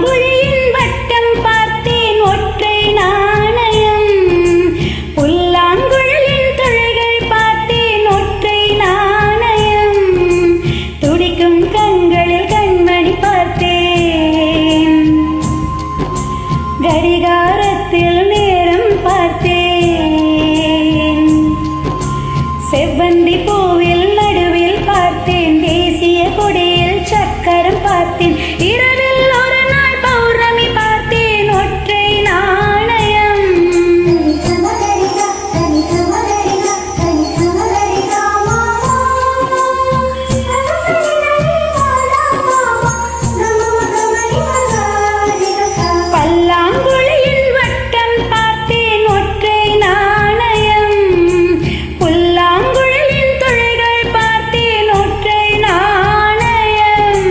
பல்லாங்குழியின் வட்டம் பார்த்தேன் ஒற்றை நாணயம். புல்லாங்குழலின் துளைகள் பார்த்தேன் ஒற்றை நாணயம். துடிக்கும் கண்களில் கண்மணி பார்த்தேன். கடிகாரத்தில் நேரம் பார்த்தேன். செவ்வந்தி பூவில் நடுவில் பார்த்தேன். தேசிய கொடியில் சக்கரம் பார்த்தேன். இரவில் ஒரு நாள் பௌர்ணமி பார்த்தேன் ஒற்றை நாணயம். பல்லாங்குழியின் வட்டம் பார்த்தேன் ஒற்றை நாணயம். புல்லாங்குழலின் துளைகள் பார்த்தேன் ஒற்றை நாணயம்.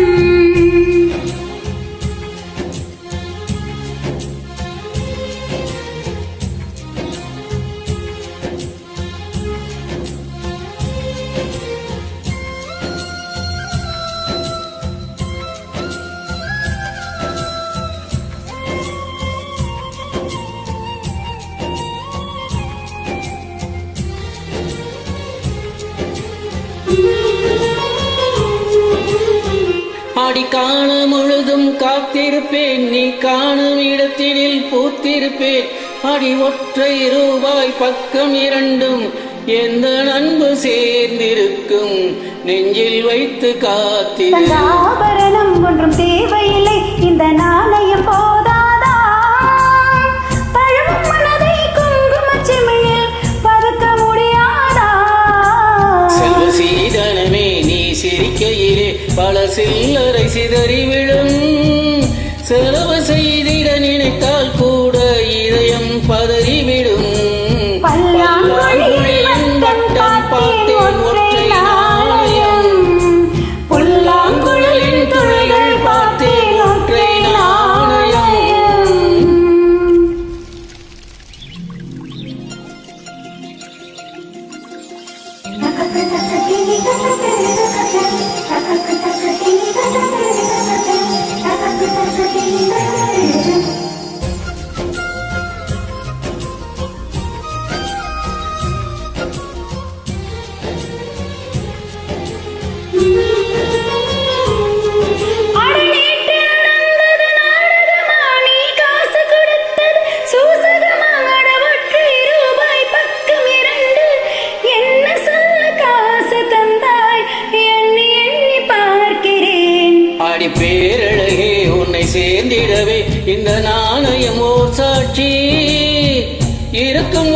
ஆடி காண முழுதும் காத்திருப்பேன். நீ காணும் இடத்தினில் பூத்திருப்பேன். அடி ஒற்றை ரூபாய் பக்கம் இரண்டும் எந்த அன்பு சேர்ந்திருக்கும். நெஞ்சில் வைத்து காத்திரு. ஆபரணம் ஒன்றும் தேவையில்லை. இந்த நாணயம் போதாதா? தழும் மனதை குங்குமச் சிமிழில் பதுக்க முடியாதா? செல்வ சீதனமே நீ சிரிக்கையிலே பல சில்லறை சிதறி விழும். செலவு செய்திட நினைத்தால் கூட இதயம் பதறிவிடும். பல்லாங்குழியின் வட்டம் பார்த்தேன் ஒற்றை நாணயம். புல்லாங்குழலின் துளைகள் பார்த்தேன் ஒற்றை நாணயம். அடி பேரழகே உன்னை சேர்ந்திடவே இந்த நாணயம் ஓர் சாட்சி இருக்கும்.